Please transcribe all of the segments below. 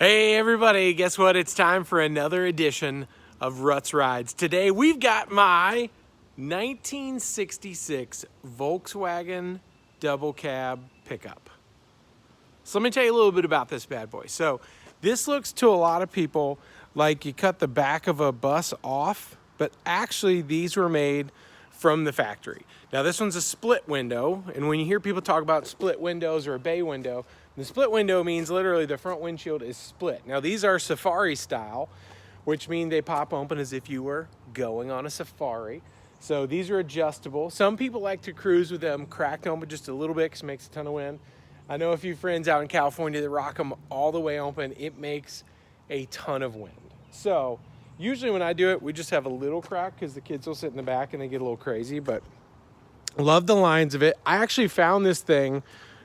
Hey everybody, guess what? It's time for another edition of Ruts Rides. Today we've got my 1966 Volkswagen Double Cab Pickup. So let me tell you a little bit about this bad boy. So this looks to a lot of people like you cut the back of a bus off, but actually these were made from the factory. Now this one's a split window, and when you hear people talk about split windows or a bay window, the split window means literally the front windshield is split. Now these are safari style, which mean they pop open as if you were going on a safari. So these are adjustable. Some people like to cruise with them cracked open just a little bit because it makes a ton of wind. I know a few friends out in California that rock them all the way open. It makes a ton of wind. So usually when I do it, we just have a little crack because the kids will sit in the back and they get a little crazy, but love the lines of it. I actually found this thing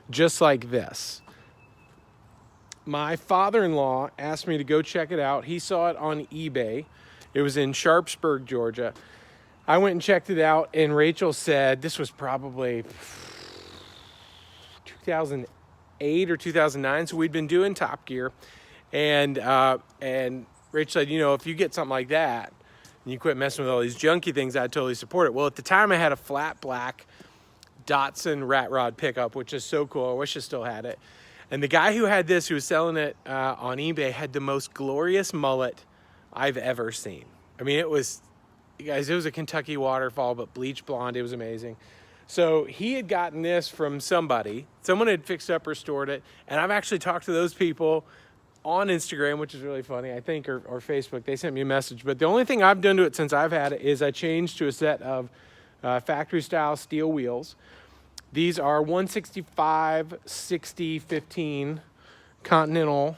just like this. My father-in-law asked me to go check it out. He saw it on eBay. It was in Sharpsburg, Georgia. I went and checked it out, and Rachel said this was probably 2008 or 2009, so we'd been doing Top Gear, and Rachel said, you know, if you get something like that and you quit messing with all these junky things, I'd totally support it. Well, at the time I had a flat black Datsun rat rod pickup, which is so cool. I wish I still had it. And the guy who had this, who was selling it on eBay, had the most glorious mullet I've ever seen. I mean, it was, you guys, it was a Kentucky waterfall, but bleach blonde. It was amazing. So he had gotten this from somebody. Someone had fixed up, restored it. And I've actually talked to those people on Instagram, which is really funny, I think, or Facebook. They sent me a message. But the only thing I've done to it since I've had it is I changed to a set of factory-style steel wheels. These are 165, 60, 15 Continental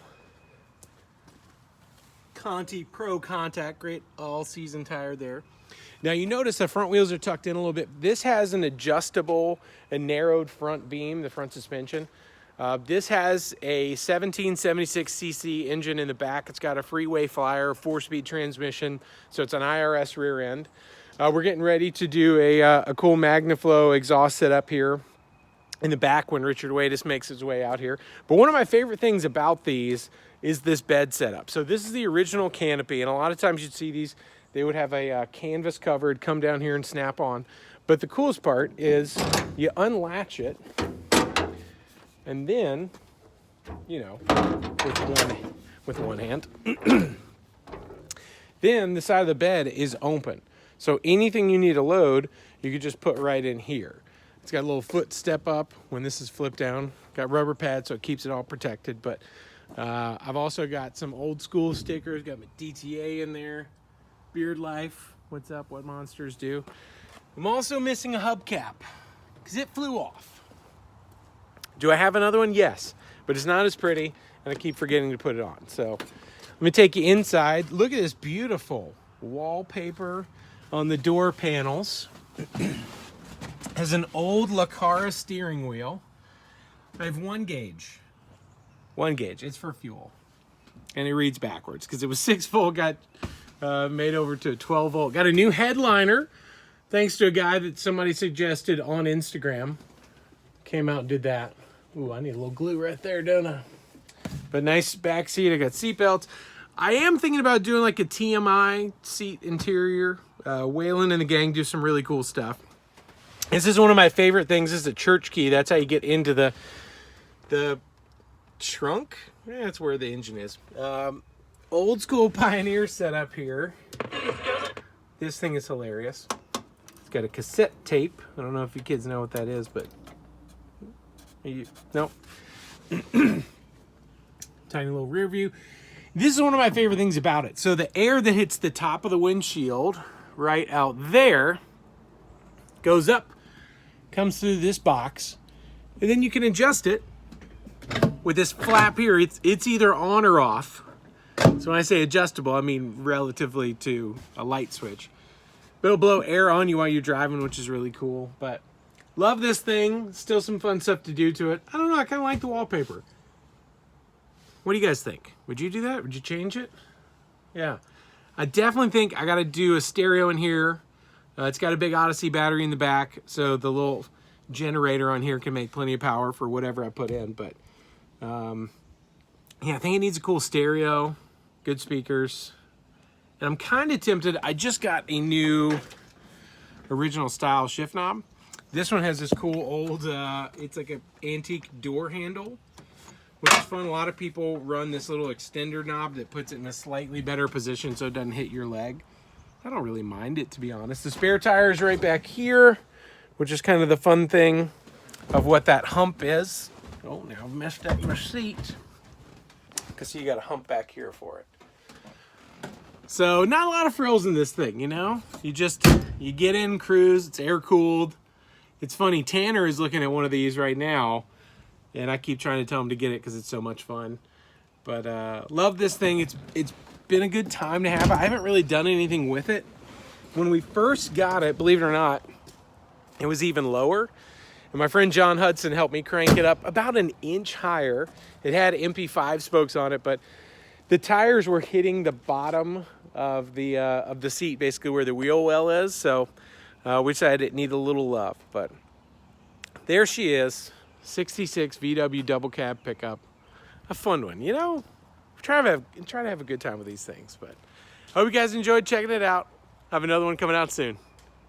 ContiProContact, great all-season tire there. Now you notice the front wheels are tucked in a little bit. This has an adjustable and narrowed front beam, the front suspension. This has a 1776cc engine in the back. It's got a freeway flyer, 4-speed transmission, so it's an IRS rear end. We're getting ready to do a cool MagnaFlow exhaust setup here in the back when Richard Wadeis makes his way out here. But one of my favorite things about these is this bed setup. So this is the original canopy, and a lot of times you'd see these, they would have a canvas covered, come down here and snap on. But the coolest part is you unlatch it, and then, you know, with one hand, then the side of the bed is open. So anything you need to load, you could just put right in here. It's got a little foot step up when this is flipped down. Got rubber pads, so it keeps it all protected. But I've also got some old school stickers. Got my DTA in there. Beard Life. What's up? What monsters do? I'm also missing a hubcap because it flew off. Do I have another one? Yes. But it's not as pretty, and I keep forgetting to put it on. So let me take you inside. Look at this beautiful wallpaper on the door panels. Has an old Lacara steering wheel. I have one gauge. It's for fuel. And it reads backwards because it was 6 volt, got made over to 12 volt. Got a new headliner thanks to a guy that somebody suggested on Instagram. Came out and did that. Ooh, I need a little glue right there, don't I? But nice back seat. I got seat belts. I am thinking about doing like a TMI seat interior. Waylon and the gang do some really cool stuff. This is one of my favorite things. This is a church key. That's how you get into the trunk. Yeah, that's where the engine is. Old school Pioneer setup here. This thing is hilarious. It's got a cassette tape. I don't know if you kids know what that is, but no. Tiny little rear view. This is one of my favorite things about it. So the air that hits the top of the windshield right out there goes up, comes through this box, and then you can adjust it with this flap here. It's either on or off. So when I say adjustable, I mean relatively to a light switch. But it'll blow air on you while you're driving, which is really cool. But love this thing. Still some fun stuff to do to it. I don't know, I kind of like the wallpaper. What do you guys think? Would you do that? Would you change it? Yeah. I definitely think I got to do a stereo in here. It's got a big Odyssey battery in the back, so the little generator on here can make plenty of power for whatever I put in. But Yeah, I think it needs a cool stereo, good speakers. And I'm kind of tempted. I just got a new original style shift knob. This one has this cool old, it's like an antique door handle, which is fun. A lot of people run this little extender knob that puts it in a slightly better position so it doesn't hit your leg. I don't really mind it, to be honest. The spare tire is right back here, which is kind of the fun thing of what that hump is. Oh, now I've messed up my seat. Because you got a hump back here for it. So not a lot of frills in this thing, you know? You get in, cruise, it's air cooled. It's funny, Tanner is looking at one of these right now, and I keep trying to tell him to get it because it's so much fun. But love this thing. It's been a good time to have it. I haven't really done anything with it. When we first got it, believe it or not, it was even lower. And my friend John Hudson helped me crank it up about an inch higher. It had MP5 spokes on it, but the tires were hitting the bottom of the seat, basically where the wheel well is. So we decided it needed a little love. But there she is, 66 VW Double Cab Pickup. A fun one, you know? Try to have a good time with these things. But I hope you guys enjoyed checking it out. I have another one coming out soon.